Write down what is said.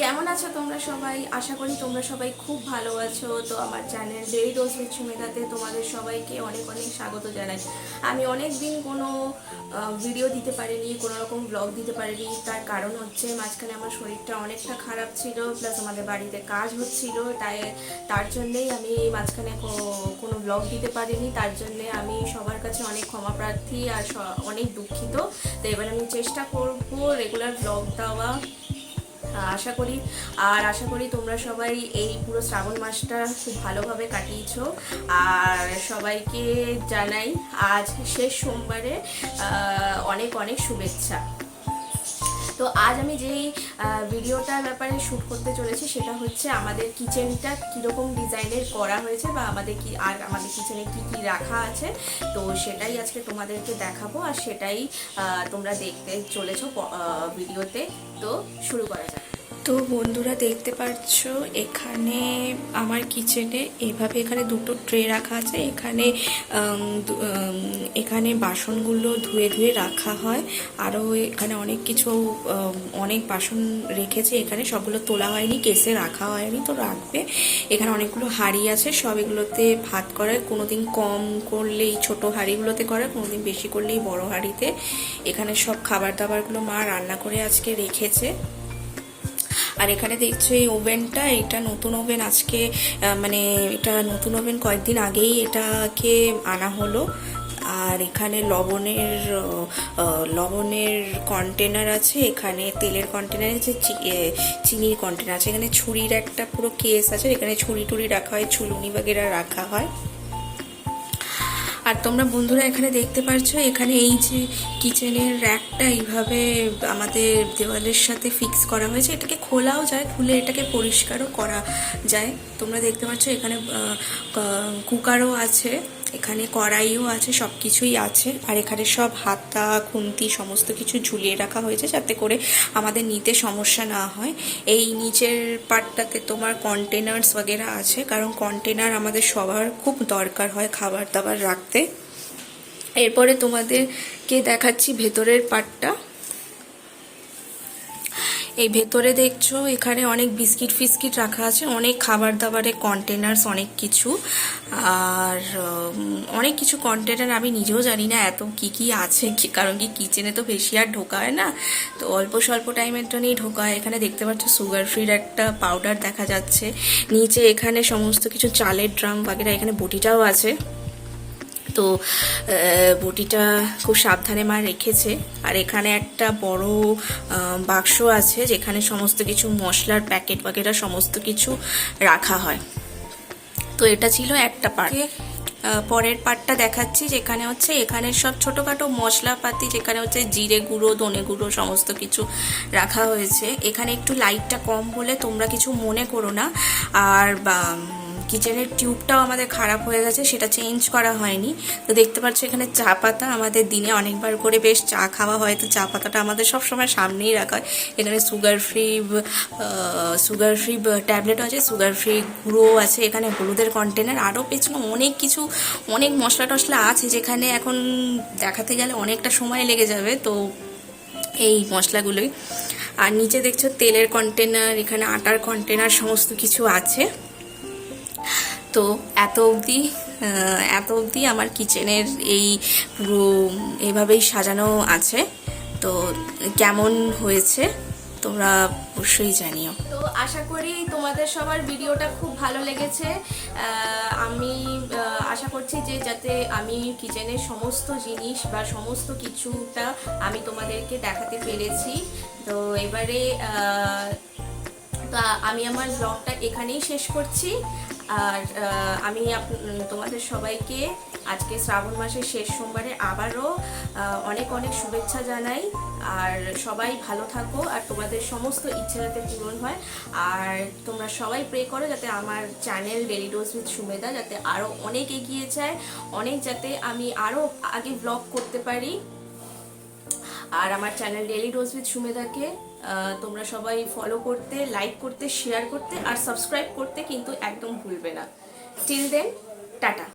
কেমন আছো তোমরা সবাই? আশা করি তোমরা সবাই খুব ভালো আছো। তো আমার চ্যানেল ডেইলি ডোজ উইথ সুমেধাতে তোমাদের সবাইকে অনেক অনেক স্বাগত জানাই। আমি অনেক দিন কোনো ভিডিও দিতে পারিনি, কোনো রকম ব্লগ দিতে পারিনি। তার কারণ হচ্ছে মাঝখানে আমার শরীরটা অনেকটা খারাপ ছিল, প্লাস আমাদের বাড়িতে কাজ হচ্ছিল, তার জন্যেই আমি মাঝখানে কোনো ব্লগ দিতে পারিনি। তার জন্যে আমি সবার কাছে অনেক ক্ষমা প্রার্থী আর অনেক দুঃখিত। তো এবার আমি চেষ্টা করবো রেগুলার ব্লগ দেওয়া। আশা করি তোমরা সবাই এই পুরো শ্রাবণ মাসটা খুব ভালোভাবে কাটিয়েছো। আর সবাইকে জানাই আজ শেষ সোমবারে অনেক অনেক শুভেচ্ছা। তো আজ আমি যেই ভিডিওটার ব্যাপারে শ্যুট করতে চলেছি সেটা হচ্ছে আমাদের কিচেনটা কীরকম ডিজাইনের করা হয়েছে বা আমাদের কিচেনে কি কি রাখা আছে। তো সেটাই আজকে তোমাদেরকে দেখাবো আর সেটাই তোমরা দেখতে চলেছো ভিডিওতে। তো শুরু করা যাক। তো বন্ধুরা দেখতে পাচ্ছ এখানে আমার কিচেনে এখানে দুটো ট্রে রাখা আছে। এখানে বাসনগুলো ধুয়ে ধুয়ে রাখা হয়। আরও এখানে অনেক বাসন রেখেছে। এখানে সবগুলো তোলা হয়নি, কেসে রাখা হয়নি, তো রাখবে। এখানে অনেকগুলো হাঁড়ি আছে, সব এগুলোতে ভাত করে। কোনোদিন কম করলেই ছোট হাঁড়িগুলোতে করে, কোনোদিন বেশি করলেই বড় হাঁড়িতে। এখানে সব খাবার দাবারগুলো মা রান্না করে আজকে রেখেছে। আর এখানে দেখছো এই ওভেনটা, এটা নতুন ওভেন। এটা নতুন ওভেন, কয়েকদিন আগেই এটাকে আনা হলো। আর এখানে লবণের কন্টেনার আছে, এখানে তেলের কন্টেনার আছে, চিনির কন্টেনার আছে। এখানে ছুরির একটা পুরো কেস আছে, এখানে ছুরি টুরি রাখা হয়, ছুলুনি বাগেরা রাখা হয়। আর তোমরা বন্ধুরা এখানে দেখতে পাচ্ছ এখানে এই যে কিচেনের র্যাকটা এইভাবে আমাদের দেওয়ালের সাথে ফিক্স করা হয়েছে। এটাকে খোলাও যায়, খুলে এটাকে পরিষ্কারও করা যায়। তোমরা দেখতে পাচ্ছ এখানে কুকারও আছে, এখানে কড়াইও আছে, সব কিছুই আছে। আর এখানে সব হাতা খুন্তি সমস্ত কিছু ঝুলিয়ে রাখা হয়েছে যাতে করে আমাদের নিতে সমস্যা না হয়। এই নিচের পার্টটাতে তোমার কন্টেনার্স वगैरह আছে, কারণ কন্টেনার আমাদের সবার খুব দরকার হয় খাবার দাবার রাখতে। এরপরে তোমাদেরকে দেখাচ্ছি ভেতরের পার্টটা। এই ভেতরে দেখছো এখানে অনেক বিস্কিট ফিস্কিট রাখা আছে, অনেক খাবার দাবারের কন্টেনার্স, অনেক কিছু। আর অনেক কিছু কন্টেনার আমি নিজেও জানি না এত কি আছে, কারণ কি কিচেনে তো বেশি আর ঢোকা হয় না, তো অল্প স্বল্প টাইমের জন্যই ঢোকা হয়। এখানে দেখতে পাচ্ছ সুগার ফ্রির একটা পাউডার দেখা যাচ্ছে। নিচে এখানে সমস্ত কিছু চালের ড্রাম বাগেরা, এখানে বটিটাও আছে। তো বটিটা খুব সাবধানে মা রেখেছে। আর এখানে একটা বড় বাক্স আছে যেখানে সমস্ত কিছু মশলার প্যাকেট বাগেরা সমস্ত কিছু রাখা হয়। তো এটা ছিল একটা পার্ট। পরের পার্টটা দেখাচ্ছি, যেখানে হচ্ছে এখানে সব ছোটোখাটো মশলাপাতি, যেখানে হচ্ছে জিরে গুঁড়ো, ধনে গুঁড়ো সমস্ত কিছু রাখা হয়েছে। এখানে একটু লাইটটা কম বলে তোমরা কিছু মনে করো না। আর কিচেনের টিউবটাও আমাদের খারাপ হয়ে গেছে, সেটা চেঞ্জ করা হয়নি। তো দেখতে পাচ্ছ এখানে চা পাতা, আমাদের দিনে অনেকবার করে বেশ চা খাওয়া হয়, তো চা পাতাটা আমাদের সবসময় সামনেই রাখা হয়। এখানে সুগার ফ্রি ট্যাবলেটও আছে, সুগার ফ্রি গুঁড়ো আছে, এখানে হলুদের কন্টেনার, আরও পেছনে অনেক মশলা টশলা আছে, যেখানে এখন দেখাতে গেলে অনেকটা সময় লেগে যাবে। তো এই মশলাগুলোই। আর নিচে দেখছো তেলের কন্টেনার, এখানে আটার কন্টেনার সমস্ত কিছু আছে। তো এত অবধি আমার কিচেনের এই পুরো এভাবেই সাজানো আছে। তো কেমন হয়েছে তোমরা অবশ্যই জানিও। তো আশা করি তোমাদের সবার ভিডিওটা খুব ভালো লেগেছে। আমি আশা করছি যে যাতে আমি কিচেনের সমস্ত জিনিস বা সমস্ত কিছুটা আমি তোমাদেরকে দেখাতে পেরেছি। তো এবারে আমি আমার ব্লগটা এখানেই শেষ করছি। আর আমি তোমাদের সবাইকে আজকে শ্রাবণ মাসের শেষ সোমবারে আবারও অনেক অনেক শুভেচ্ছা জানাই। আর সবাই ভালো থাকো আর তোমাদের সমস্ত ইচ্ছে যাতে পূরণ হয়। আর তোমরা সবাই প্রে করো যাতে আমার channel daily dose with Sumedha যাতে আরও অনেক এগিয়ে যায়, যাতে আমি আরও আগে ব্লগ করতে পারি। আর আমার চ্যানেল ডেইলি ডোজ উইথ সুমেধাকে তোমরা সবাই ফলো করতে, লাইক করতে, শেয়ার করতে আর সাবস্ক্রাইব করতে কিন্তু একদম ভুলবে না। Till then, tata.